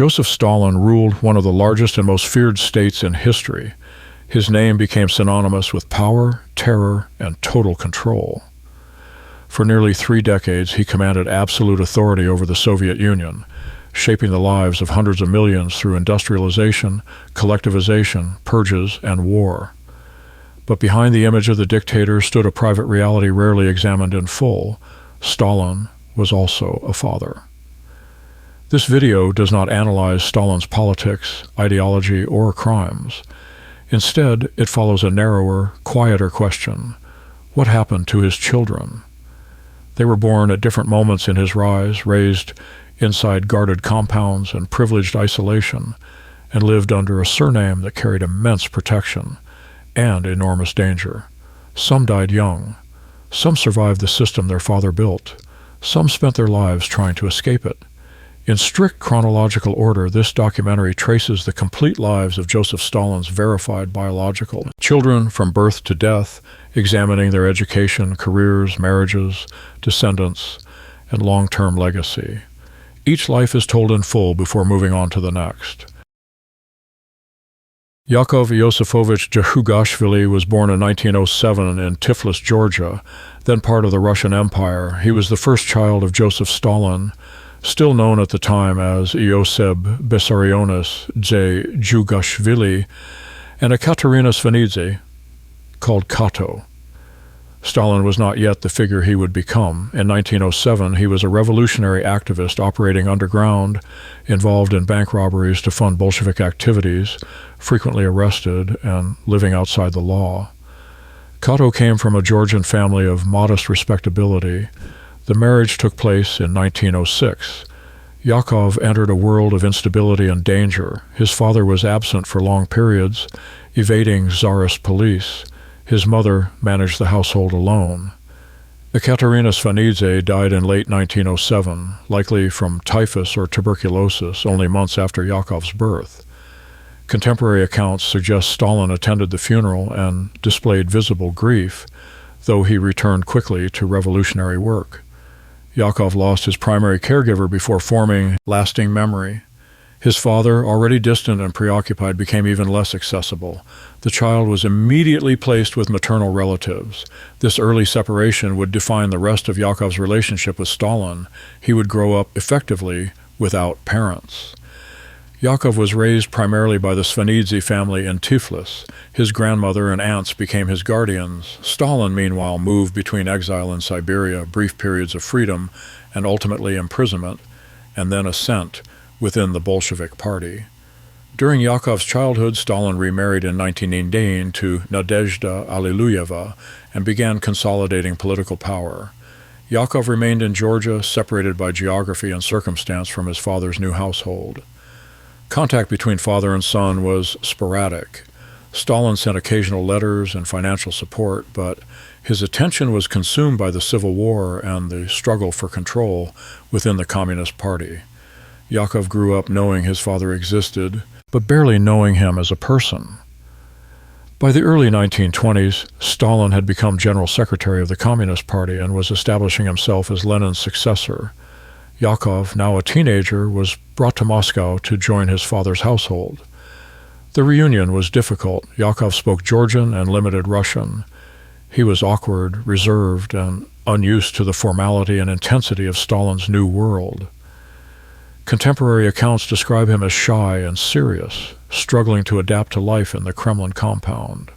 Joseph Stalin ruled one of the largest and most feared states in history. His name became synonymous with power, terror, and total control. For nearly 3 decades, he commanded absolute authority over the Soviet Union, shaping the lives of hundreds of millions through industrialization, collectivization, purges, and war. But behind the image of the dictator stood a private reality rarely examined in full. Stalin was also a father. This video does not analyze Stalin's politics, ideology, or crimes. Instead, it follows a narrower, quieter question. What happened to his children? They were born at different moments in his rise, raised inside guarded compounds and privileged isolation, and lived under a surname that carried immense protection and enormous danger. Some died young. Some survived the system their father built. Some spent their lives trying to escape it. In strict chronological order, this documentary traces the complete lives of Joseph Stalin's verified biological children from birth to death, examining their education, careers, marriages, descendants, and long-term legacy. Each life is told in full before moving on to the next. Yakov Yosifovich Dzhugashvili was born in 1907 in Tiflis, Georgia, then part of the Russian Empire. He was the first child of Joseph Stalin, still known at the time as Ioseb Vissarionis Dzhugashvili, and Ekaterina Svanidze, called Kato. Stalin was not yet the figure he would become. In 1907, he was a revolutionary activist operating underground, involved in bank robberies to fund Bolshevik activities, frequently arrested, and living outside the law. Kato came from a Georgian family of modest respectability. The marriage took place in 1906. Yakov entered a world of instability and danger. His father was absent for long periods, evading Tsarist police. His mother managed the household alone. Ekaterina Svanidze died in late 1907, likely from typhus or tuberculosis, only months after Yakov's birth. Contemporary accounts suggest Stalin attended the funeral and displayed visible grief, though he returned quickly to revolutionary work. Yakov lost his primary caregiver before forming lasting memory. His father, already distant and preoccupied, became even less accessible. The child was immediately placed with maternal relatives. This early separation would define the rest of Yakov's relationship with Stalin. He would grow up effectively without parents. Yakov was raised primarily by the Svanidze family in Tiflis. His grandmother and aunts became his guardians. Stalin, meanwhile, moved between exile in Siberia, brief periods of freedom, and ultimately imprisonment, and then ascent within the Bolshevik Party. During Yakov's childhood, Stalin remarried in 1918 to Nadezhda Alliluyeva and began consolidating political power. Yakov remained in Georgia, separated by geography and circumstance from his father's new household. Contact between father and son was sporadic. Stalin sent occasional letters and financial support, but his attention was consumed by the Civil War and the struggle for control within the Communist Party. Yakov grew up knowing his father existed, but barely knowing him as a person. By the early 1920s, Stalin had become General Secretary of the Communist Party and was establishing himself as Lenin's successor. Yakov, now a teenager, was brought to Moscow to join his father's household. The reunion was difficult. Yakov spoke Georgian and limited Russian. He was awkward, reserved, and unused to the formality and intensity of Stalin's new world. Contemporary accounts describe him as shy and serious, struggling to adapt to life in the Kremlin compound.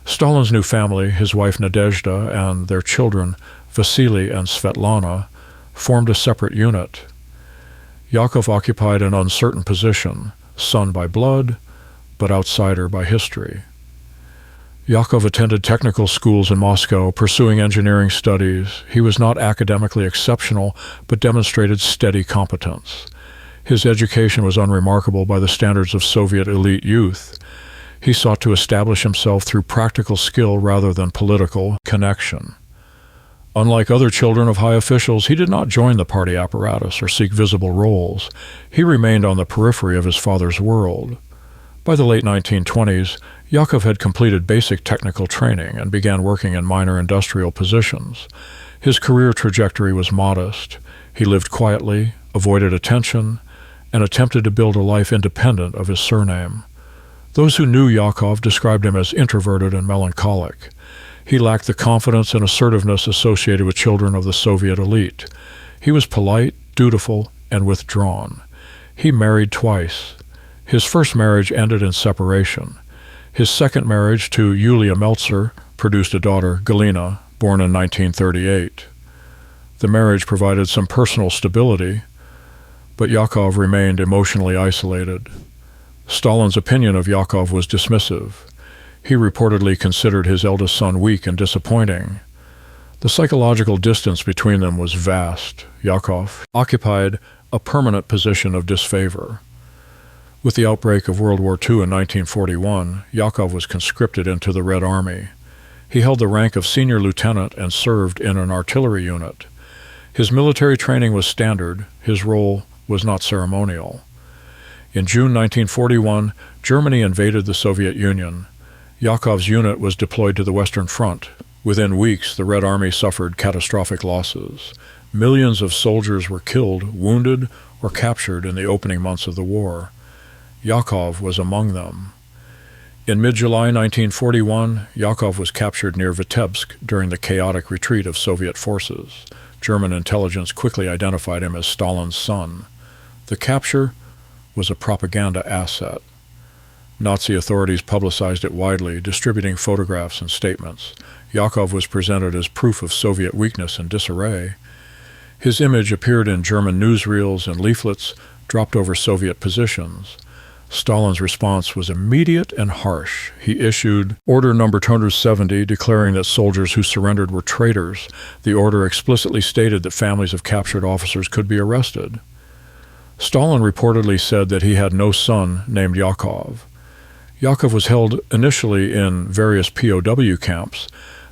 Stalin's new family, his wife Nadezhda and their children Vasily and Svetlana, formed a separate unit. Yakov occupied an uncertain position, son by blood, but outsider by history. Yakov attended technical schools in Moscow, pursuing engineering studies. He was not academically exceptional, but demonstrated steady competence. His education was unremarkable by the standards of Soviet elite youth. He sought to establish himself through practical skill rather than political connection. Unlike other children of high officials, he did not join the party apparatus or seek visible roles. He remained on the periphery of his father's world. By the late 1920s, Yakov had completed basic technical training and began working in minor industrial positions. His career trajectory was modest. He lived quietly, avoided attention, and attempted to build a life independent of his surname. Those who knew Yakov described him as introverted and melancholic. He lacked the confidence and assertiveness associated with children of the Soviet elite. He was polite, dutiful, and withdrawn. He married twice. His first marriage ended in separation. His second marriage to Yulia Meltzer produced a daughter, Galina, born in 1938. The marriage provided some personal stability, but Yakov remained emotionally isolated. Stalin's opinion of Yakov was dismissive. He reportedly considered his eldest son weak and disappointing. The psychological distance between them was vast. Yakov occupied a permanent position of disfavor. With the outbreak of World War II in 1941, Yakov was conscripted into the Red Army. He held the rank of senior lieutenant and served in an artillery unit. His military training was standard. His role was not ceremonial. In June 1941, Germany invaded the Soviet Union. Yakov's unit was deployed to the Western Front. Within weeks, the Red Army suffered catastrophic losses. Millions of soldiers were killed, wounded, or captured in the opening months of the war. Yakov was among them. In mid-July 1941, Yakov was captured near Vitebsk during the chaotic retreat of Soviet forces. German intelligence quickly identified him as Stalin's son. The capture was a propaganda asset. Nazi authorities publicized it widely, distributing photographs and statements. Yakov was presented as proof of Soviet weakness and disarray. His image appeared in German newsreels and leaflets dropped over Soviet positions. Stalin's response was immediate and harsh. He issued Order Number 270, declaring that soldiers who surrendered were traitors. The order explicitly stated that families of captured officers could be arrested. Stalin reportedly said that he had no son named Yakov. Yakov was held initially in various POW camps,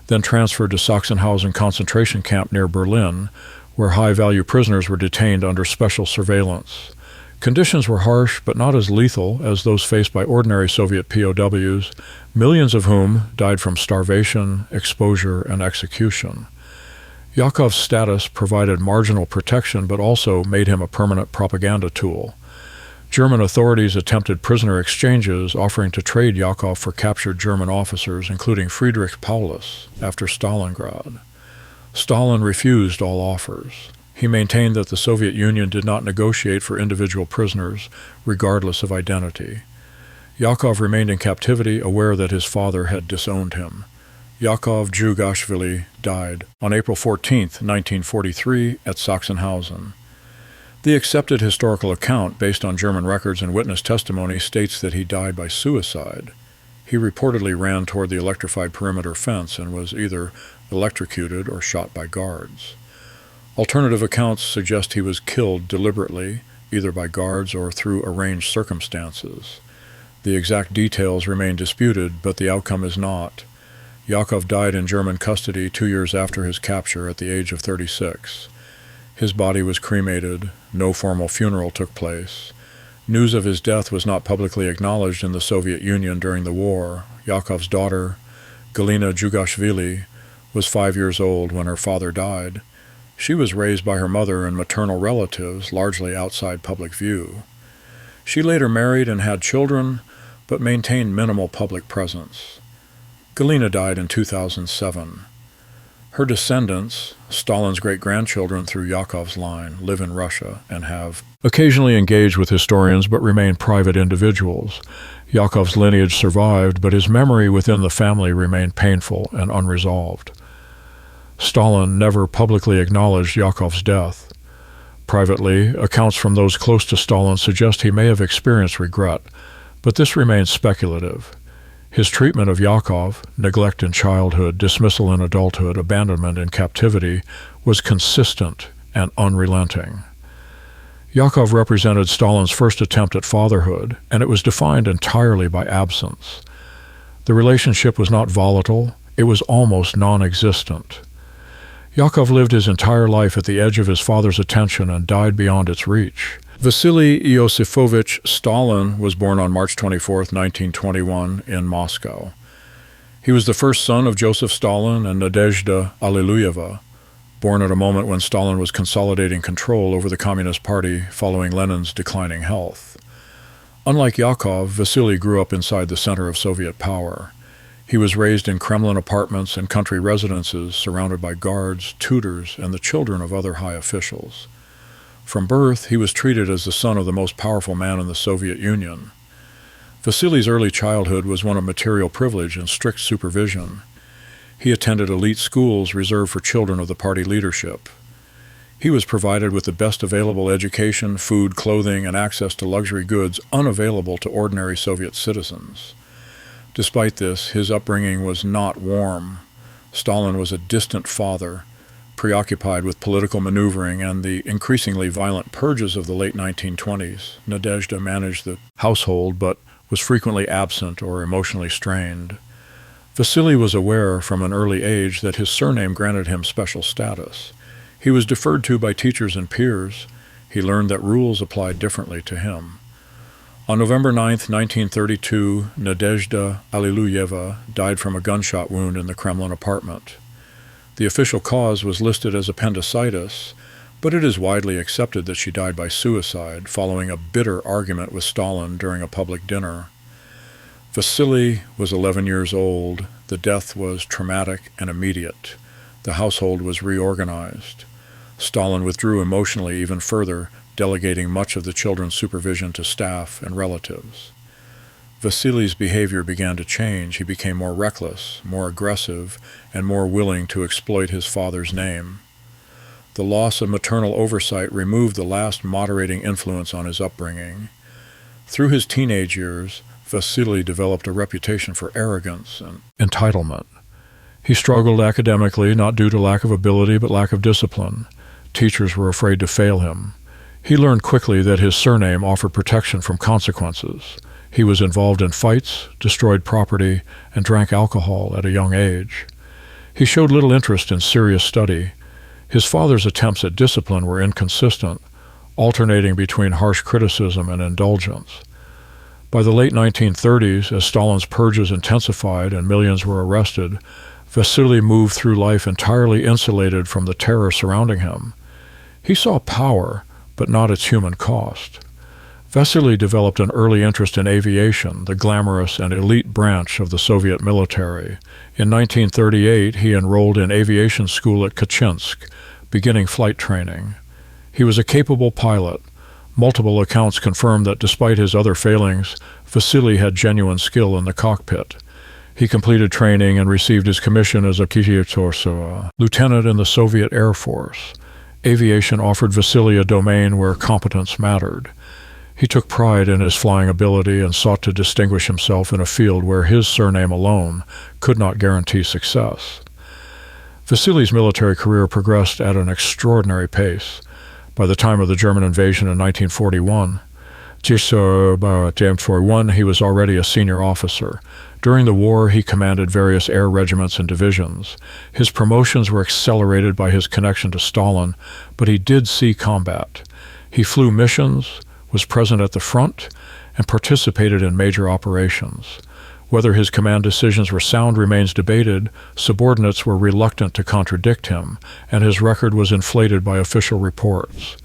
then transferred to Sachsenhausen concentration camp near Berlin, where high-value prisoners were detained under special surveillance. Conditions were harsh, but not as lethal as those faced by ordinary Soviet POWs, millions of whom died from starvation, exposure, and execution. Yakov's status provided marginal protection, but also made him a permanent propaganda tool. German authorities attempted prisoner exchanges, offering to trade Yakov for captured German officers, including Friedrich Paulus, after Stalingrad. Stalin refused all offers. He maintained that the Soviet Union did not negotiate for individual prisoners, regardless of identity. Yakov remained in captivity, aware that his father had disowned him. Yakov Dzhugashvili died on April 14, 1943, at Sachsenhausen. The accepted historical account, based on German records and witness testimony, states that he died by suicide. He reportedly ran toward the electrified perimeter fence and was either electrocuted or shot by guards. Alternative accounts suggest he was killed deliberately, either by guards or through arranged circumstances. The exact details remain disputed, but the outcome is not. Yakov died in German custody 2 years after his capture at the age of 36. His body was cremated. No formal funeral took place. News of his death was not publicly acknowledged in the Soviet Union during the war. Yakov's daughter, Galina Dzhugashvili, was 5 years old when her father died. She was raised by her mother and maternal relatives, largely outside public view. She later married and had children, but maintained minimal public presence. Galina died in 2007. Her descendants, Stalin's great-grandchildren through Yakov's line, live in Russia and have occasionally engaged with historians but remain private individuals. Yakov's lineage survived, but his memory within the family remained painful and unresolved. Stalin never publicly acknowledged Yakov's death. Privately, accounts from those close to Stalin suggest he may have experienced regret, but this remains speculative. His treatment of Yakov, neglect in childhood, dismissal in adulthood, abandonment in captivity, was consistent and unrelenting. Yakov represented Stalin's first attempt at fatherhood, and it was defined entirely by absence. The relationship was not volatile, it was almost non-existent. Yakov lived his entire life at the edge of his father's attention and died beyond its reach. Vasily Iosifovich Stalin was born on March 24, 1921, in Moscow. He was the first son of Joseph Stalin and Nadezhda Alliluyeva. born at a moment when Stalin was consolidating control over the Communist Party following Lenin's declining health. Unlike Yakov, Vasily grew up inside the center of Soviet power. He was raised in Kremlin apartments and country residences surrounded by guards, tutors, and the children of other high officials. From birth, he was treated as the son of the most powerful man in the Soviet Union. Vasily's early childhood was one of material privilege and strict supervision. He attended elite schools reserved for children of the party leadership. He was provided with the best available education, food, clothing, and access to luxury goods unavailable to ordinary Soviet citizens. Despite this, his upbringing was not warm. Stalin was a distant father, preoccupied with political maneuvering and the increasingly violent purges of the late 1920s. Nadezhda managed the household, but was frequently absent or emotionally strained. Vasily was aware from an early age that his surname granted him special status. He was deferred to by teachers and peers. He learned that rules applied differently to him. On November 9, 1932, Nadezhda Alliluyeva died from a gunshot wound in the Kremlin apartment. The official cause was listed as appendicitis, but it is widely accepted that she died by suicide following a bitter argument with Stalin during a public dinner. Vasily was 11 years old. The death was traumatic and immediate. The household was reorganized. Stalin withdrew emotionally even further, delegating much of the children's supervision to staff and relatives. Vasily's behavior began to change. He became more reckless, more aggressive, and more willing to exploit his father's name. The loss of maternal oversight removed the last moderating influence on his upbringing. Through his teenage years, Vasily developed a reputation for arrogance and entitlement. He struggled academically, not due to lack of ability, but lack of discipline. Teachers were afraid to fail him. He learned quickly that his surname offered protection from consequences. He was involved in fights, destroyed property, and drank alcohol at a young age. He showed little interest in serious study. His father's attempts at discipline were inconsistent, alternating between harsh criticism and indulgence. By the late 1930s, as Stalin's purges intensified and millions were arrested, Vasily moved through life entirely insulated from the terror surrounding him. He saw power, but not its human cost. Vasily developed an early interest in aviation, the glamorous and elite branch of the Soviet military. In 1938, he enrolled in aviation school at Kachinsk, beginning flight training. He was a capable pilot. Multiple accounts confirm that despite his other failings, Vasily had genuine skill in the cockpit. He completed training and received his commission as a lieutenant in the Soviet Air Force. Aviation offered Vasily a domain where competence mattered. He took pride in his flying ability and sought to distinguish himself in a field where his surname alone could not guarantee success. Vasily's military career progressed at an extraordinary pace. By the time of the German invasion in 1941, he was already a senior officer. During the war, he commanded various air regiments and divisions. His promotions were accelerated by his connection to Stalin, but he did see combat. He flew missions, was present at the front, and participated in major operations. Whether his command decisions were sound remains debated. Subordinates were reluctant to contradict him, and his record was inflated by official reports.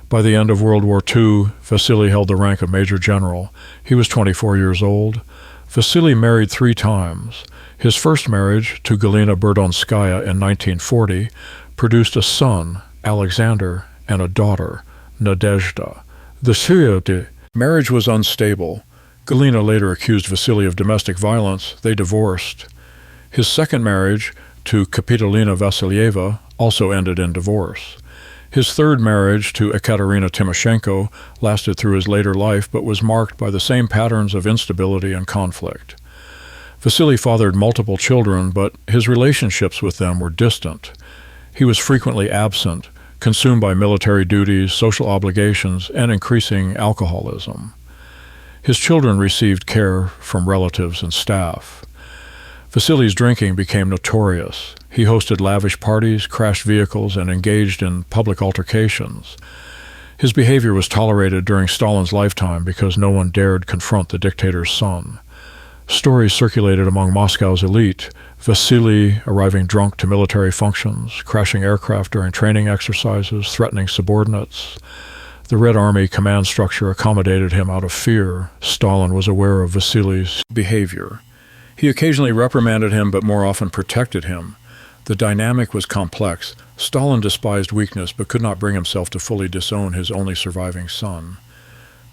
By the end of World War II, Vasily held the rank of Major General. He was 24 years old. Vasily married 3 times. His first marriage, to Galina Burdonskaya in 1940, produced a son, Alexander, and a daughter, Nadezhda. The marriage was unstable. Galina later accused Vasily of domestic violence. They divorced. His second marriage, to Kapitolina Vasilyeva, also ended in divorce. His third marriage, to Ekaterina Timoshenko, lasted through his later life but was marked by the same patterns of instability and conflict. Vasily fathered multiple children, but his relationships with them were distant. He was frequently absent, consumed by military duties, social obligations, and increasing alcoholism. His children received care from relatives and staff. Vasily's drinking became notorious. He hosted lavish parties, crashed vehicles, and engaged in public altercations. His behavior was tolerated during Stalin's lifetime because no one dared confront the dictator's son. Stories circulated among Moscow's elite. Vasily arriving drunk to military functions, crashing aircraft during training exercises, threatening subordinates. The Red Army command structure accommodated him out of fear. Stalin was aware of Vasily's behavior. He occasionally reprimanded him, but more often protected him. The dynamic was complex. Stalin despised weakness, but could not bring himself to fully disown his only surviving son.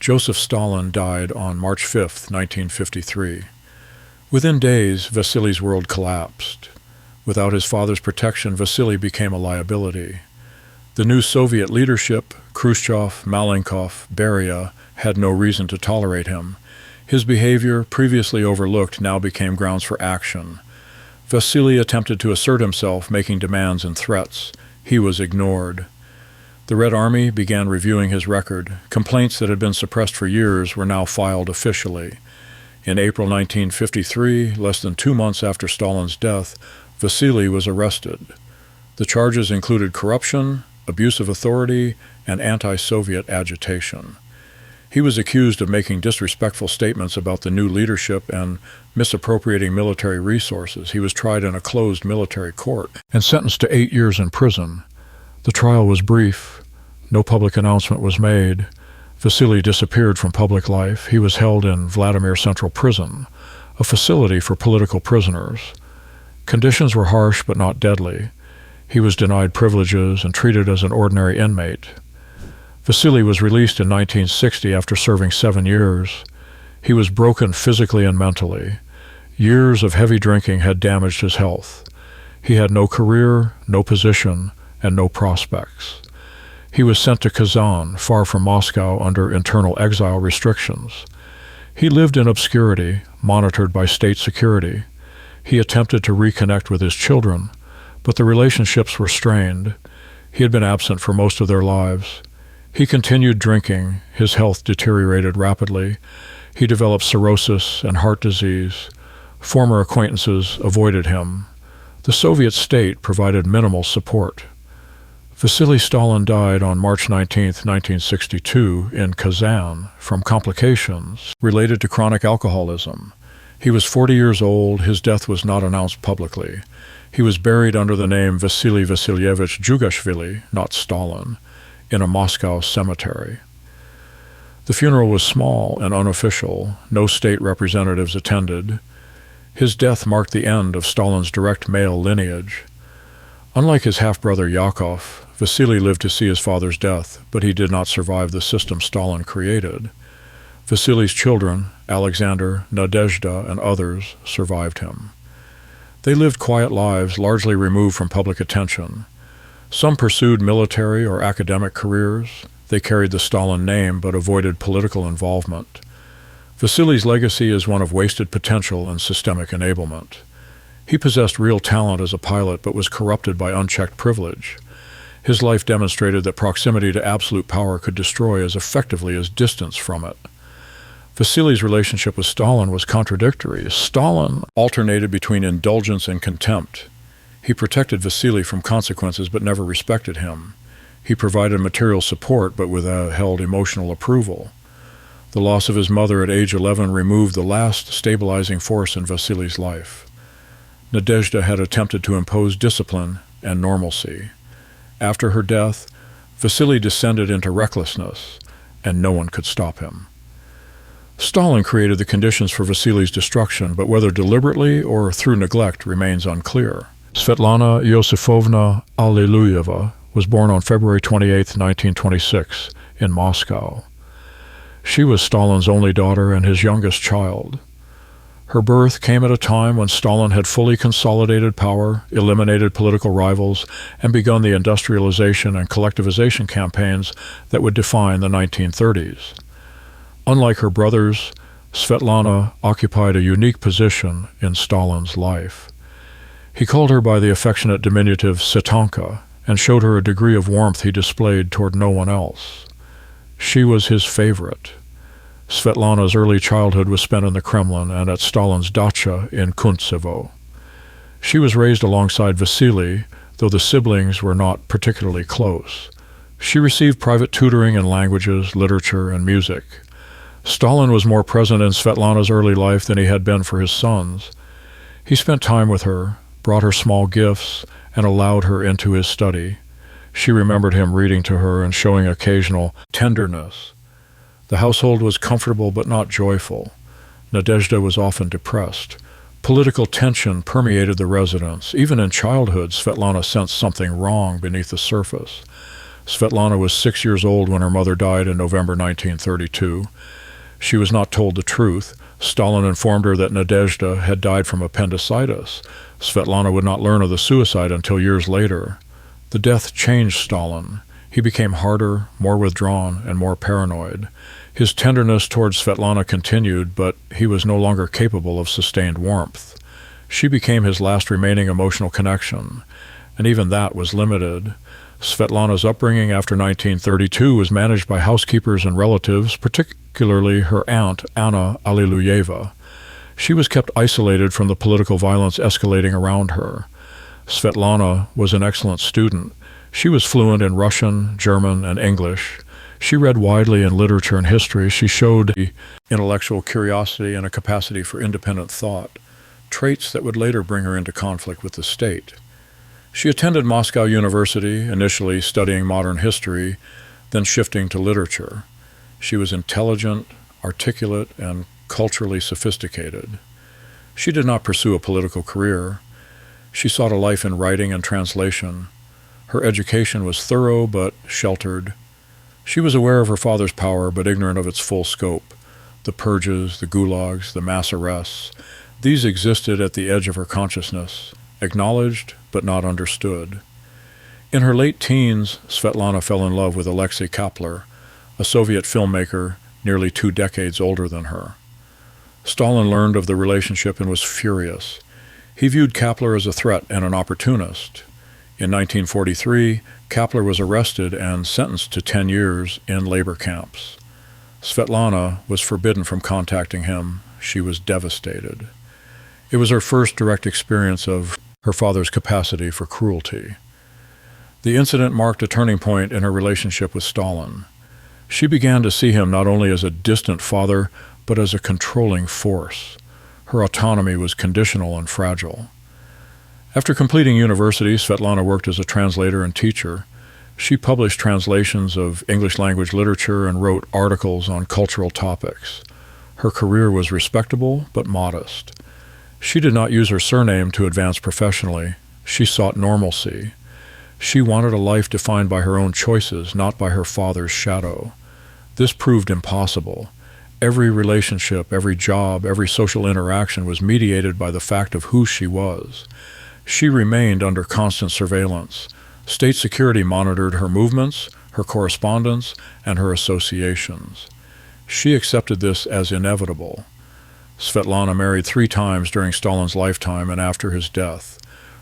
Joseph Stalin died on March 5, 1953. Within days, Vasily's world collapsed. Without his father's protection, Vasily became a liability. The new Soviet leadership, Khrushchev, Malenkov, Beria, had no reason to tolerate him. His behavior, previously overlooked, now became grounds for action. Vasily attempted to assert himself, making demands and threats. He was ignored. The Red Army began reviewing his record. Complaints that had been suppressed for years were now filed officially. In April 1953, less than 2 months after Stalin's death, Vasily was arrested. The charges included corruption, abuse of authority, and anti-Soviet agitation. He was accused of making disrespectful statements about the new leadership and misappropriating military resources. He was tried in a closed military court and sentenced to 8 years in prison. The trial was brief. No public announcement was made. Vasily disappeared from public life. He was held in Vladimir Central Prison, a facility for political prisoners. Conditions were harsh but not deadly. He was denied privileges and treated as an ordinary inmate. Vasily was released in 1960 after serving 7 years. He was broken physically and mentally. Years of heavy drinking had damaged his health. He had no career, no position, and no prospects. He was sent to Kazan, far from Moscow, under internal exile restrictions. He lived in obscurity, monitored by state security. He attempted to reconnect with his children, but the relationships were strained. He had been absent for most of their lives. He continued drinking. His health deteriorated rapidly. He developed cirrhosis and heart disease. Former acquaintances avoided him. The Soviet state provided minimal support. Vasily Stalin died on March 19, 1962, in Kazan from complications related to chronic alcoholism. He was 40 years old. His death was not announced publicly. He was buried under the name Vasily Vasilyevich Dzhugashvili, not Stalin, in a Moscow cemetery. The funeral was small and unofficial. No state representatives attended. His death marked the end of Stalin's direct male lineage. Unlike his half-brother Yakov, Vasily lived to see his father's death, but he did not survive the system Stalin created. Vasily's children, Alexander, Nadezhda, and others, survived him. They lived quiet lives, largely removed from public attention. Some pursued military or academic careers. They carried the Stalin name but avoided political involvement. Vasily's legacy is one of wasted potential and systemic enablement. He possessed real talent as a pilot but was corrupted by unchecked privilege. His life demonstrated that proximity to absolute power could destroy as effectively as distance from it. Vasily's relationship with Stalin was contradictory. Stalin alternated between indulgence and contempt. He protected Vasily from consequences but never respected him. He provided material support but withheld emotional approval. The loss of his mother at age 11 removed the last stabilizing force in Vasily's life. Nadezhda had attempted to impose discipline and normalcy. After her death, Vasily descended into recklessness, and no one could stop him. Stalin created the conditions for Vasily's destruction, but whether deliberately or through neglect remains unclear. Svetlana Alliluyeva was born on February 28, 1926, in Moscow. She was Stalin's only daughter and his youngest child. Her birth came at a time when Stalin had fully consolidated power, eliminated political rivals, and begun the industrialization and collectivization campaigns that would define the 1930s. Unlike her brothers, Svetlana occupied a unique position in Stalin's life. He called her by the affectionate diminutive Setanka and showed her a degree of warmth he displayed toward no one else. She was his favorite. Svetlana's early childhood was spent in the Kremlin and at Stalin's dacha in Kuntsevo. She was raised alongside Vasily, though the siblings were not particularly close. She received private tutoring in languages, literature, and music. Stalin was more present in Svetlana's early life than he had been for his sons. He spent time with her, brought her small gifts, and allowed her into his study. She remembered him reading to her and showing occasional tenderness. The household was comfortable but not joyful. Nadezhda was often depressed. Political tension permeated the residence. Even in childhood, Svetlana sensed something wrong beneath the surface. Svetlana was 6 years old when her mother died in November 1932. She was not told the truth. Stalin informed her that Nadezhda had died from appendicitis. Svetlana would not learn of the suicide until years later. The death changed Stalin. He became harder, more withdrawn, and more paranoid. His tenderness towards Svetlana continued, but he was no longer capable of sustained warmth. She became his last remaining emotional connection, and even that was limited. Svetlana's upbringing after 1932 was managed by housekeepers and relatives, particularly her aunt, Anna Alliluyeva. She was kept isolated from the political violence escalating around her. Svetlana was an excellent student. She was fluent in Russian, German, and English. She read widely in literature and history. She showed intellectual curiosity and a capacity for independent thought, traits that would later bring her into conflict with the state. She attended Moscow University, initially studying modern history, then shifting to literature. She was intelligent, articulate, and culturally sophisticated. She did not pursue a political career. She sought a life in writing and translation. Her education was thorough but sheltered. She was aware of her father's power but ignorant of its full scope. The purges, the gulags, the mass arrests, these existed at the edge of her consciousness, acknowledged but not understood. In her late teens, Svetlana fell in love with Alexei Kapler, a Soviet filmmaker nearly 2 decades older than her. Stalin learned of the relationship and was furious. He viewed Kapler as a threat and an opportunist. In 1943, Kapler was arrested and sentenced to 10 years in labor camps. Svetlana was forbidden from contacting him. She was devastated. It was her first direct experience of her father's capacity for cruelty. The incident marked a turning point in her relationship with Stalin. She began to see him not only as a distant father, but as a controlling force. Her autonomy was conditional and fragile. After completing university, Svetlana worked as a translator and teacher. She published translations of English-language literature and wrote articles on cultural topics. Her career was respectable but modest. She did not use her surname to advance professionally. She sought normalcy. She wanted a life defined by her own choices, not by her father's shadow. This proved impossible. Every relationship, every job, every social interaction was mediated by the fact of who she was. She remained under constant surveillance. State security monitored her movements, her correspondence, and her associations. She accepted this as inevitable. Svetlana married 3 times during Stalin's lifetime and after his death.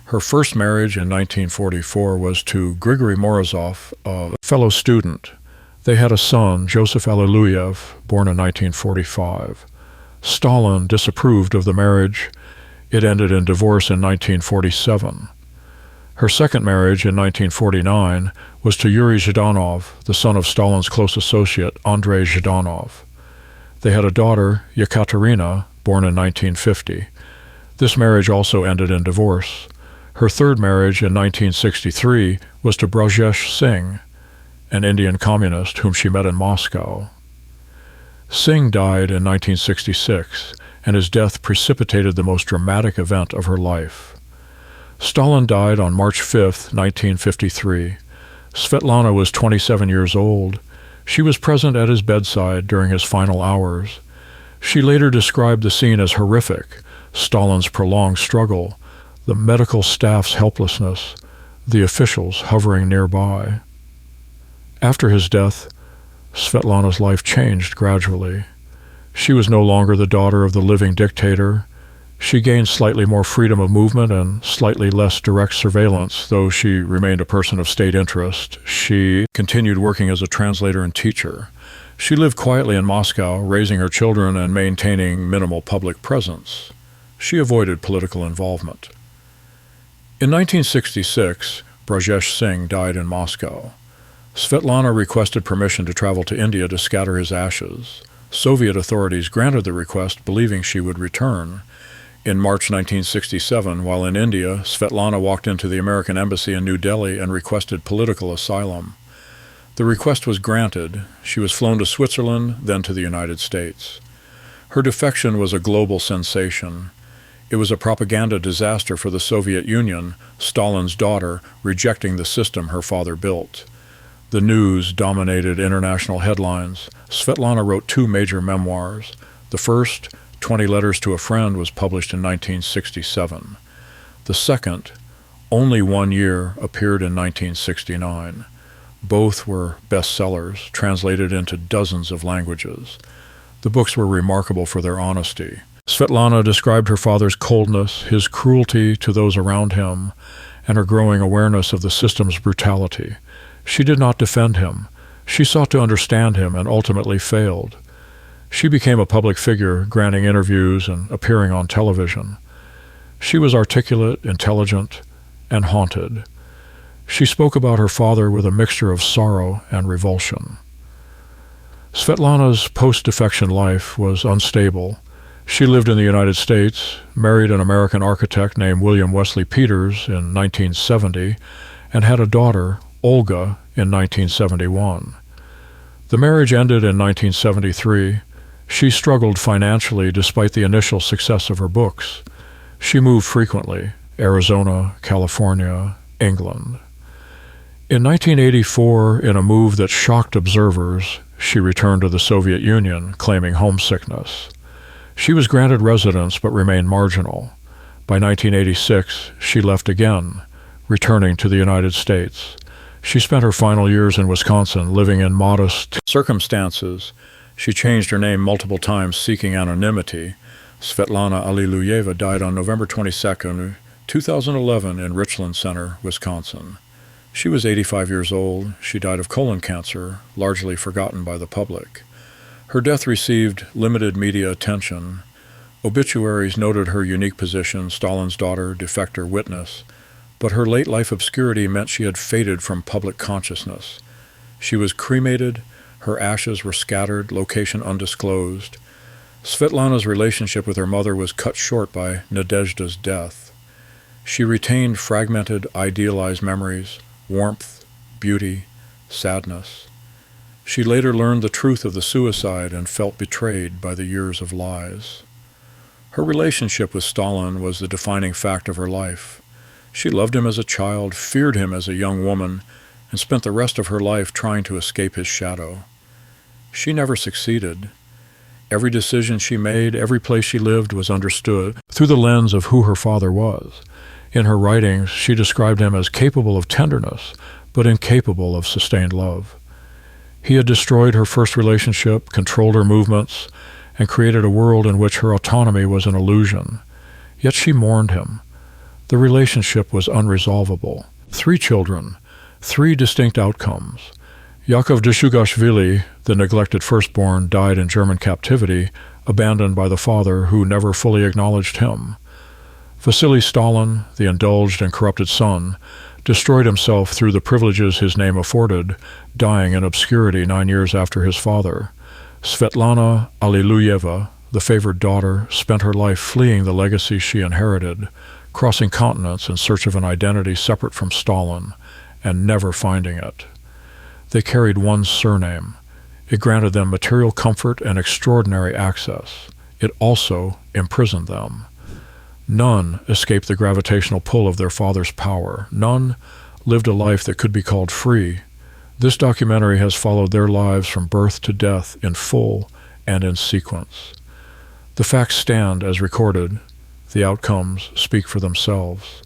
Her first marriage in 1944 was to Grigory Morozov, a fellow student. They had a son, Joseph Alliluyev, born in 1945. Stalin disapproved of the marriage. It ended in divorce in 1947. Her second marriage in 1949 was to Yuri Zhdanov, the son of Stalin's close associate, Andrei Zhdanov. They had a daughter, Yekaterina, born in 1950. This marriage also ended in divorce. Her third marriage in 1963 was to Brajesh Singh, an Indian communist whom she met in Moscow. Singh died in 1966, and his death precipitated the most dramatic event of her life. Stalin died on March 5, 1953. Svetlana was 27 years old. She was present at his bedside during his final hours. She later described the scene as horrific: Stalin's prolonged struggle, the medical staff's helplessness, the officials hovering nearby. After his death, Svetlana's life changed gradually. She was no longer the daughter of the living dictator. She gained slightly more freedom of movement and slightly less direct surveillance, though she remained a person of state interest. She continued working as a translator and teacher. She lived quietly in Moscow, raising her children and maintaining minimal public presence. She avoided political involvement. In 1966, Brajesh Singh died in Moscow. Svetlana requested permission to travel to India to scatter his ashes. Soviet authorities granted the request, believing she would return. In March 1967, while in India, Svetlana walked into the American embassy in New Delhi and requested political asylum. The request was granted. She was flown to Switzerland, then to the United States. Her defection was a global sensation. It was a propaganda disaster for the Soviet Union, Stalin's daughter, rejecting the system her father built. The news dominated international headlines. Svetlana wrote 2 major memoirs. The first, 20 Letters to a Friend, was published in 1967. The second, Only 1 Year, appeared in 1969. Both were bestsellers, translated into dozens of languages. The books were remarkable for their honesty. Svetlana described her father's coldness, his cruelty to those around him, and her growing awareness of the system's brutality. She did not defend him. She sought to understand him and ultimately failed. She became a public figure, granting interviews and appearing on television. She was articulate, intelligent, and haunted. She spoke about her father with a mixture of sorrow and revulsion. Svetlana's post-defection life was unstable. She lived in the United States, married an American architect named William Wesley Peters in 1970, and had a daughter, Olga, in 1971. The marriage ended in 1973. She struggled financially despite the initial success of her books. She moved frequently: Arizona, California, England. In 1984, in a move that shocked observers, she returned to the Soviet Union, claiming homesickness. She was granted residence but remained marginal. By 1986, she left again, returning to the United States. She spent her final years in Wisconsin, living in modest circumstances. She changed her name multiple times, seeking anonymity. Svetlana Alliluyeva died on November 22, 2011, in Richland Center, Wisconsin. She was 85 years old. She died of colon cancer, largely forgotten by the public. Her death received limited media attention. Obituaries noted her unique position, Stalin's daughter, defector, witness, but her late life obscurity meant she had faded from public consciousness. She was cremated, her ashes were scattered, location undisclosed. Svetlana's relationship with her mother was cut short by Nadezhda's death. She retained fragmented, idealized memories, warmth, beauty, sadness. She later learned the truth of the suicide and felt betrayed by the years of lies. Her relationship with Stalin was the defining fact of her life. She loved him as a child, feared him as a young woman, and spent the rest of her life trying to escape his shadow. She never succeeded. Every decision she made, every place she lived was understood through the lens of who her father was. In her writings, she described him as capable of tenderness, but incapable of sustained love. He had destroyed her first relationship, controlled her movements, and created a world in which her autonomy was an illusion. Yet she mourned him. The relationship was unresolvable. 3 children, 3 distinct outcomes. Yakov Dzhugashvili, the neglected firstborn, died in German captivity, abandoned by the father who never fully acknowledged him. Vasily Stalin, the indulged and corrupted son, destroyed himself through the privileges his name afforded, dying in obscurity 9 years after his father. Svetlana Alliluyeva, the favored daughter, spent her life fleeing the legacy she inherited, crossing continents in search of an identity separate from Stalin, and never finding it. They carried one surname. It granted them material comfort and extraordinary access. It also imprisoned them. None escaped the gravitational pull of their father's power. None lived a life that could be called free. This documentary has followed their lives from birth to death in full and in sequence. The facts stand as recorded. The outcomes speak for themselves.